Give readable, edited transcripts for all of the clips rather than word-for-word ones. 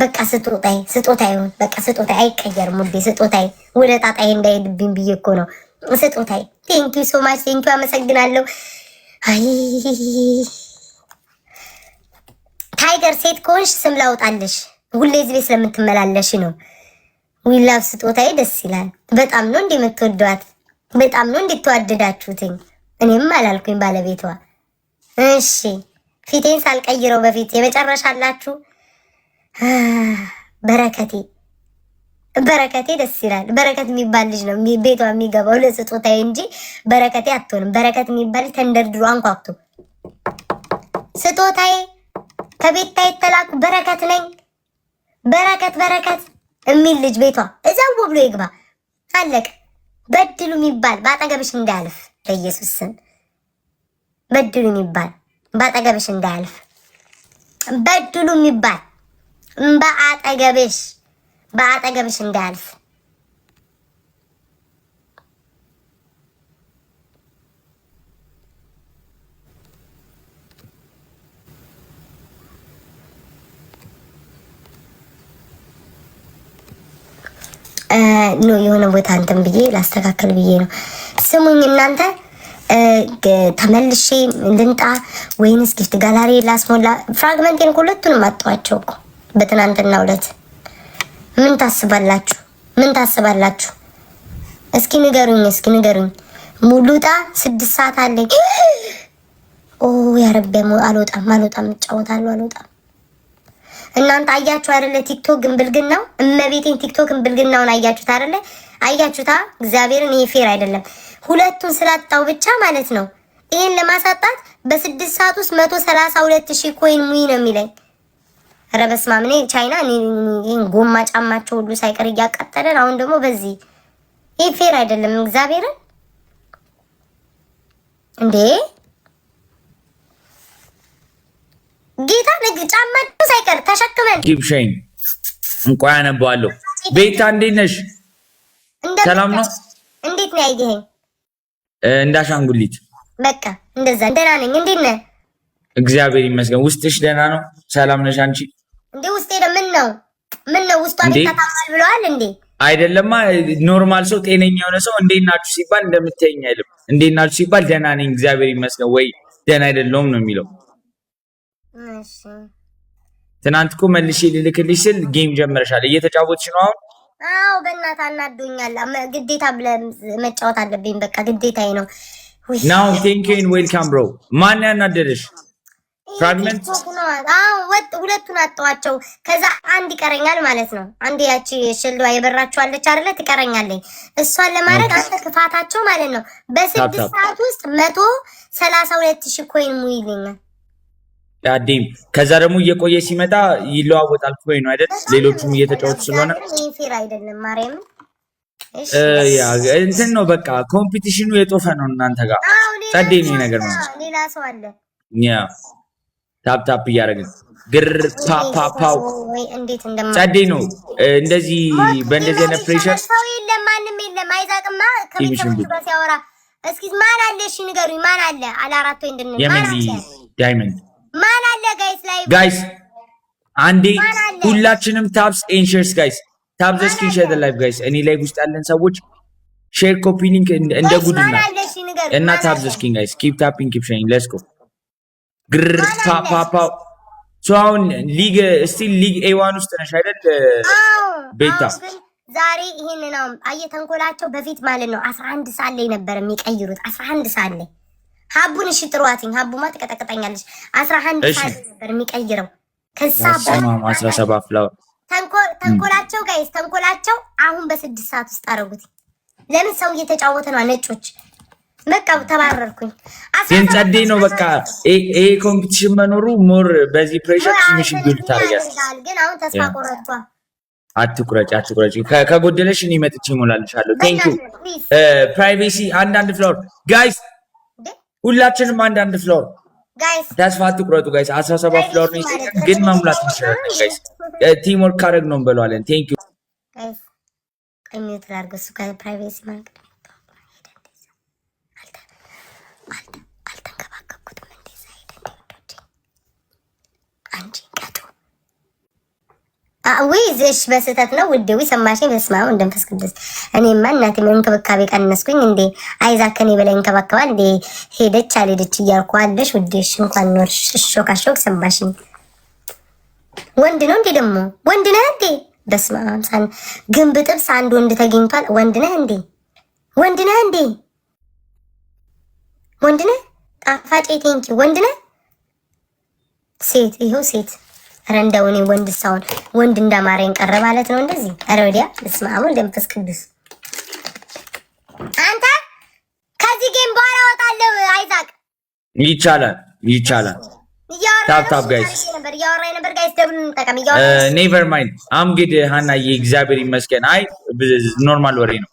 በቃ ስጦታዬ በቃ ስጦታዬ አይቀየርም ውዴ ስጦታዬ ወደ ጣጣዬ እንዳይሄድብኝ ብዬ እኮ ነው ስጦታዬ ቴንክ ዩ ሶ ማች ቴንክ ዩ አመሰግናለሁ አይ ታይገር ሴት ከሆንሽ ስም ላውጣልሽ ሁሌ እዚህ ቤት ስለምትመላለሽ ነው ዊ ላቭ ስጦታዬ ደስ ይላል በጣም ነው እንደምትወዷት በጣም ነው እንደተዋደዳችሁትኝ እኔም አላልኩኝ ባለቤቷ እሺ ፊቴን ሳልቀይረው በፊት የመጨረሻ አላችሁ በረከቴ ደስ ይላል በረከት የሚባል ልጅ ነው ቤቷ የሚገባው ለስጦታዬ እንጂ በረከቴ አትሆንም በረከት የሚባል ተንደርድሮ አንኳኩቶ ስጦታዬ ከቤታ የተላኩ በረከት ነኝ በረከት የሚል ልጅ ቤቷ እዛው ብሎ ይግባ አለቀ በድሉ የሚባል ባጠገብሽ እንዳያልፍ በኢየሱስ ስም በድሉ የሚባል ባጠገብሽ እንዳያልፍ በድሉ የሚባል በአጠገብሽ እንዳያልፍ ኖ የሆነ ቦታ እንትን ብዬ ላስተካከል ብዬ ነው ስሙኝ እናንተ ተመልሼ ልንጣ ወይንስ ጊፍት ጋላሪ ላስሞላ ፍራግመንቴን ሁለቱንም አጣዋቸው እኮ በትናንትና ዕለት ምን ታስባላችሁ እስኪ ንገሩኝ ሙሉጣ 6 ሰዓት አለኝ ኦ ያ ረቢ አልወጣም እጫወታለሁ አልወጣም እናንተ አያችሁ አይደለ ቲክቶክ ግንብልግናው እመቤቴን ቲክቶክ ግንብልግናውን አያችሁት አይደለ አያችሁታ እግዚአብሔርን ይሄ ፌር አይደለም ሁለቱን ስላጣው ብቻ ማለት ነው ይሄን ለማሳጣት በ6 ሰዓት ውስጥ 132,000 ኮይን ሙይ ነው የሚለኝ ኧረ በስመ አብ ቻይና ይሄን ጎማ ጫማቸው ሁሉ ሳይቀር እያቃጠለን አሁን ደግሞ በዚህ ይሄ ፌር አይደለም እግዚአብሔርን እንዴ ጌታ ነግ ጫማቸው ሳይቀር ተሸክመን ጊብሸኝ እንቋያ ነባለሁ ቤታ እንዴት ነሽ ሰላም ነው እንዴት ነው ያየኸኝ እንዳሻንጉሊት በቃ እንደዛ ደህና ነኝ እንዴት ነህ እግዚአብሔር ይመስገን ውስጥሽ ደህና ነው ሰላም ነሽ አንቺ እንዴ ውስጤ ምን ነው ውስጧ ተታማል ብለዋል እንዴ አይደለማ ኖርማል ሰው ጤነኛ የሆነ ሰው እንዴት ናችሁ ሲባል እንደምትተኛ አይደለም እንዴት ናችሁ ሲባል ደህና ነኝ እግዚአብሔር ይመስገን ወይ ደህና አይደለም ነው የሚለው እሺ ትናንት እኮ መልሼ ልልክልሽ ስል ጌም ጀመረሻል እየተጫወትሽ ነው አሁን አዎ በእናትህ አናዶኛል ግዴታ ብለህ መጫወት አለብኝ በቃ ግዴታዬ ነው ናው ቴንክ ዩ ኤንድ ዌልካም ብሮ ማን ያናደደሽ ፍራግመንት አዎ ሁለቱን አጣዋቸው ከዛ አንድ ይቀረኛል ማለት ነው አንድ ያቺ ሽልዋ የበራችሁ አለች አይደለ ትቀረኛለች እሷን ለማድረግ አንተ ክፋታቸው ማለት ነው በ6 ሰዓት ውስጥ 132,000 ኮይን ሙይልኛል ያዲም ከዛ ደግሞ እየቆየ ሲመጣ ይለዋወጣል ኮይን አይደል ሌሎቹም እየተጫወቱ ስለሆነ ፌር አይደለም ማርያም ያ እንትን ነው በቃ ኮምፒቲሽኑ የጦፈ ነው እናንተ ጋር ጸዴ ነው ነገር ነው ሌላ ሰው አለ ያ ታፕ እያደረግን ግር ፓፓው ወይ እንዴት ጸዴ ነው እንደዚህ በእንደዚህ አይነት ፕሬሸር ሰው የለም ማንም የለም አይዛቅማ ከቤተሰቦቹ ጋር ሲያወራ እስኪ ማን አለ እሺ ንገሩኝ ማን አለ አላራቶ እንደነ ማን አለ ዳይመንድ ማን አለ ጋይስ አንዴ ሁላችንም ታፕስ ኤንድ ሼርስ ጋይስ ታፕ ዘ ስክሪን ሼር ዘ ላይቭ ጋይስ እኔ ላይ ውስጥ ያለን ሰዎች ሼር ኮፒ ሊንክ እንደ ጉድና እና ታፕ ዘ ስክሪን ጋይስ ኪፕ ታፒንግ ኪፕ ሼሪንግ ሌትስ ጎ ግር ፓፓ ሶ አሁን ሊግ ስቲል ሊግ ኤ1 ውስጥ ነሽ አይደል ቤታ ዛሬ ይሄን ነው አየተንኮላቸው በፊት ማለት ነው 11 ሰዓት ላይ ነበር የሚቀይሩት 11 ሰዓት ላይ ሀቡን እሺ ጥሯትኝ ሀቡማ ተቀጠቀጠኛለች 11 ሰዓት ነበር የሚቀይረው ከዛ 17 ፍላወር ተንኮላቸው ጋይስ ተንኮላቸው አሁን በ6 ሰዓት ውስጥ አረጉት ለምን ሰው እየተጫወተ ነው ነጮች በቃ ተባረርኩኝ ግን ጸዴ ነው በቃ ኤ ኮምፒቲሽን መኖሩ ሞር በዚህ ፕሬሸር ትንሽ ቢልድ ታደርጋለሽ ግን አሁን ተስፋ ቆረጥኩ አትቁረጭ ከጎደለሽ እኔ መጥቼ እሞላልሻለሁ ቴንክ ዩ ፕራይቬሲ አንዳንድ ፍሎር ጋይስ ሁላችንም አንዳንድ ፍሎር ጋይስ ተስፋ አትቁረጡ ጋይስ 17 ፍሎር ነው ግን መሙላት እንችላለን ጋይስ ቲም ወርክ አደረግ ነው እንበለዋለን ቴንክ ዩ ጋይስ ከሚዩት ላድርግ እሱ ከፕራይቬሲ ማንቅ አልተንከባከብኩትም እንደዛ ሄደ አንቺ ቀጡ ወይስ በስህተት ነው ውዴ? ወይ ሰማሽኝ? በስመ አብ ወመንፈስ ቅዱስ። እኔማ እናቴ ምን እንክብካቤ ቀነስኩኝ እንዴ? አይዛክ ከኔ በላይ እንከባከባል እንዴ? ሄደች አልሄደች እያልኩ አለሽ ውዴ። እሺ እንኳን ኖርሽ። ሾካሾክ ሰማሽኝ። ወንድ ነው እንዴ ደግሞ? ወንድ ነህ እንዴ? በስመ አብ ሳን ግንብ ጥብስ አንድ ወንድ ተገኝቷል። ወንድ ነህ እንዴ? ወንድ ነህ እንዴ? ወንድ ነህ? ጣፋጭ ቴንኪ ወንድ ነህ? ሴት ይኸው ሴት። ኧረ እንደው እኔ ወንድ ሳይሆን ወንድ እንዳማረኝ ቀረ ማለት ነው እንደዚህ። ኧረ ወዲያ በስመ አብ ወመንፈስ ቅዱስ። አንተ ከዚህ ጌም በኋላ እወጣለሁ። አይዛክ ይቻላል ይቻላል። ታፕ ጋይስ እያወራኝ ነበር ጋይስ። ደብል እንጠቀም። ኔቨር ማይንድ አም ግድ ሃናዬ፣ እግዚአብሔር ይመስገን። አይ ኖርማል ወሬ ነው።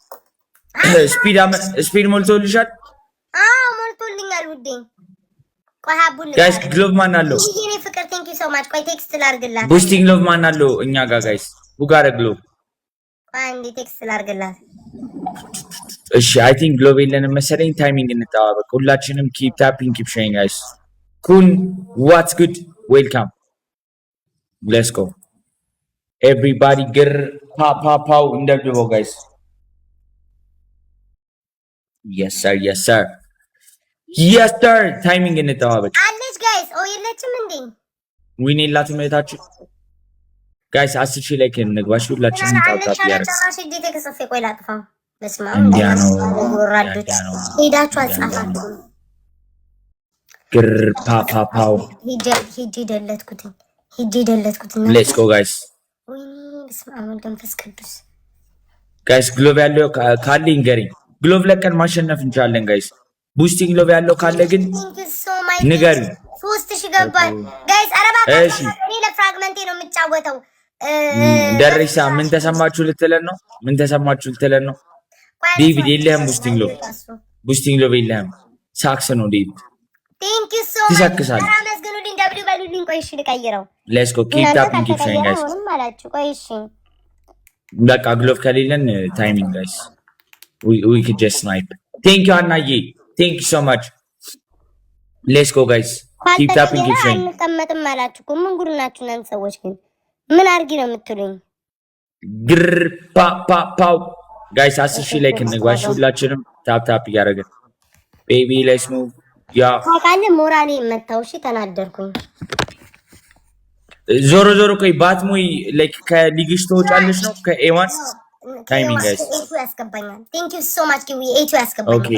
ስፒድ ሞልቶልሻል? አዎ ሞልቶልኛል ውዴ። ቆይ ሀቡል ጋይስ ግሎቭ ማን አለው? ይሄኔ ፍቅር ቴንክ ዩ ሶ ማች። ቆይ ቴክስት ላድርግላት። ቡስቲንግ ግሎቭ ማን አለው እኛ ጋር ጋይስ? ቡጋረ ግሎቭ። ቆይ እንዴ ቴክስት ላድርግላት። እሺ አይ ቲንክ ግሎቭ የለንም መሰለኝ። ታይሚንግ እንጠባበቅ ሁላችንም። ኪፕ ታፒንግ ኪፕ ሼሪንግ ጋይስ። ኩን ዋትስ ጉድ ዌልካም ሌትስ ጎ ኤቭሪባዲ። ግር ፓፓው እንደብድበው ጋይስ። yes sir yes sir yes sir። ታይሚንግ እንጠባበቅ አለች ጋይስ። ኦ የለችም እንዴ? ዊን የላትም እህታችን ጋይስ። 10,000 ላይክ እንግባሽ ሁላችንም። ታፕ ያርስ ቆይ ላጥፋው። በስመ አብ እንዲያ ነው ወራዶች ሄዳችሁ አጻፋችሁ። ግር ፓፓው ሂጂ ደለትኩት። ሌትስ ጎ ጋይስ። ወይኔ በስመ አብ ወመንፈስ ቅዱስ። ጋይስ ግሎቭ ያለው ካለ ይንገሪኝ። ግሎቭ ለቀን ማሸነፍ እንችላለን ጋይስ። ቡስቲንግ ግሎቭ ያለው ካለ ግን ንገሪ። 3000 ገባል ጋይስ። አረባ እሺ እኔ ለፍራግመንቴ ነው የምጫወተው። ደረሳ ምን ተሰማችሁ ልትለን ነው? ምን ተሰማችሁ ልትለን ነው? ዴቪድ የለህም ቡስቲንግ ግሎቭ የለህም። ሳክስ ነው ዴቪድ። ቴንክ ዩ ሶ ማች። ትሰክሳለህ። አመስግኑልኝ። ደብሊው በሉልኝ። ቆይ እሺ ልቀይረው። ሌትስ ጎ ኪፕ ታፒንግ ኪፕ ሼሪንግ ጋይስ። ቆይ እሺ በቃ ግሎቭ ከሌለን ታይሚንግ ጋይስ we could just snipe. Thank you አናዬ thank you so much. Let's go guys. Keep tapping keep sharing. አንቀመጥም አላችሁ እኮ ምን ጉድ ናችሁ እናንተ ሰዎች? ግን ምን አድርጊ ነው የምትሉኝ? ግር ፓው ጋይስ 10,000 ላይክ እንግባሽ ሁላችንም። ታፕ እያደረግን ቤቢ ሌትስ ሙቭ። ያ ታውቃለህ ሞራሌ መታው። እሺ ተናደርኩኝ። ዞሮ ቆይ ባትሞይ ላይክ ከሊግሽ ተወጫለሽ ነው ከኤዋን ታይሚንግ ጋይስ። ኤቱ ያስገባኛል። ቴንክ ዩ ሶ ማች ኪዊ። ኤቱ ያስገባኛል። ኦኬ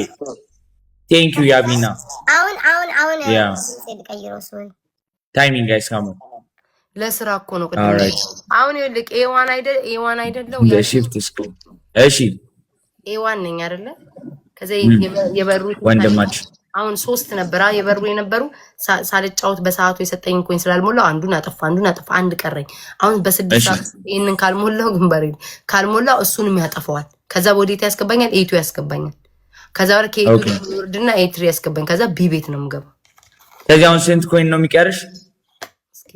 ቴንክ ዩ ያቢና። አሁን ያ ልቀይረው። ሶሪ ታይሚንግ ጋይስ ካሙ ለስራ እኮ ነው ቅድም። አሁን ይልቅ ኤዋን አይደለው ለሺፍት ስክሪን። እሺ ኤዋን ነኝ አይደለ? ከዛ የበሩ ወንድማችን አሁን 3 ነበር የበሩ የነበሩ ሳልጫወት በሰዓቱ የሰጠኝ ኮይን ስላልሞላው አንዱን አጠፋ አንድ ቀረኝ። አሁን በ6 ሰዓት ይሄንን ካልሞላው ግንባሬ ካልሞላው እሱንም ያጠፋዋል። ከዛ ወዴት ያስገባኛል? ኤቱ ያስገባኛል። ከዛ ወር ከኤቱ ወርድና ኤትሪ ያስገባኝ። ከዛ ቢ ቤት ነው የምገባው። ከዛ አሁን ስንት ኮይን ነው የሚቀርሽ? እስኪ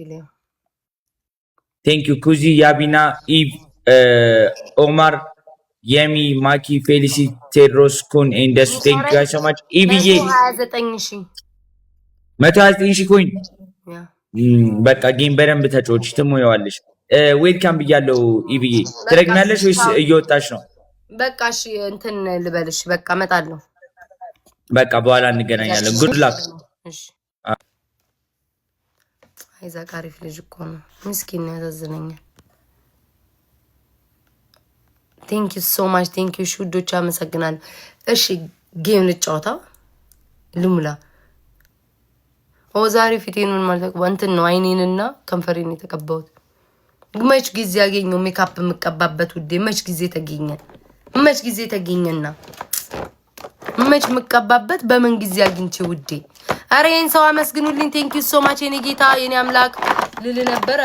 ቴንክ ዩ ኩዚ ያቢና ኢቭ ኦማር የሚ ማኪ ፌሊሲ ቴድሮስ ኩን እንደሱ ቴንክ ዩ ጋይስ ሶ ማች። ኢቢዬ 129,000 ኮይን። በቃ ጌም በደንብ ተጫወች ትሞያለሽ። ዌልካም ብያለሁ ኢቢዬ። ትረግሚያለሽ ወይስ እየወጣሽ ነው? በቃ እሺ እንትን ልበልሽ። በቃ እመጣለሁ። በቃ በኋላ እንገናኛለን። ጉድ ላክ። እሺ አይዛክ አሪፍ ልጅ እኮ ነው። ምስኪን ያሳዝነኛል። ቴንክ ዩ ሶ ማች ቴንክ ዩ ሹዶች አመሰግናለሁ። እሺ ጌም ልጫወታ ልሙላ። ዛሬ ፊቴኑን ማለት እንትን ነው አይኔንና ከንፈሬን የተቀባሁት። መች ጊዜ ያገኘው ሜካፕ የምቀባበት ውዴ? መች ጊዜ ተገኘና መች የምቀባበት በምን ጊዜ አግኝቼ ውዴ? አረ ይሄን ሰው አመስግኑልኝ። ቴንክ ዩ ሶ ማች የኔ ጌታ የኔ አምላክ ልል ነበር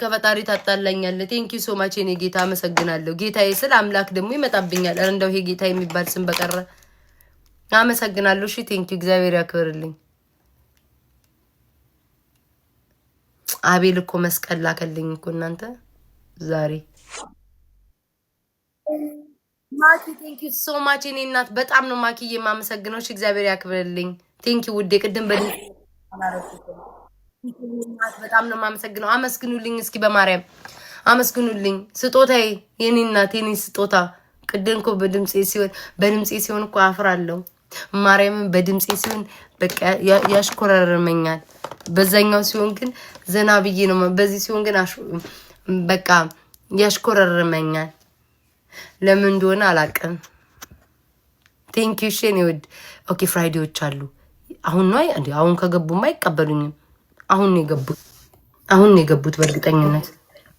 ከፈጣሪ ታጣላኛለህ። ቴንክ ዩ ሶ ማች የኔ ጌታ አመሰግናለሁ። ጌታዬ ስል አምላክ ደግሞ ይመጣብኛል። አረ እንደው ይሄ ጌታ የሚባል ስም በቀረ አመሰግናለሁ። እሺ ቴንክ ዩ እግዚአብሔር ያክብርልኝ። አቤል እኮ መስቀል ላከልኝ እኮ እናንተ ዛሬ። ማኪ ቴንክ ዩ ሶ ማች የኔ እናት በጣም ነው ማኪዬ የማመሰግነው። እሺ እግዚአብሔር ያክብርልኝ። ቴንክ ዩ ውዴ። ቅድም በጣም ነው የማመሰግነው። አመስግኑልኝ እስኪ በማርያም አመስግኑልኝ። ስጦታዬ የኔ እናት የኔ ስጦታ ቅድም እኮ በድምጼ ሲሆን እኮ አፍራለሁ። ማርያምን በድምጼ ሲሆን በቃ ያሽኮረርመኛል። በዛኛው ሲሆን ግን ዘና ብዬ ነው። በዚህ ሲሆን ግን በቃ ያሽኮረርመኛል። ለምን እንደሆነ አላውቅም። ቴንክ ዩ ሼን ይወድ ኦኬ። ፍራይዴዎች አሉ አሁን ነው እንዴ? አሁን ከገቡማ አይቀበሉኝም። አሁን ነው የገቡት በእርግጠኝነት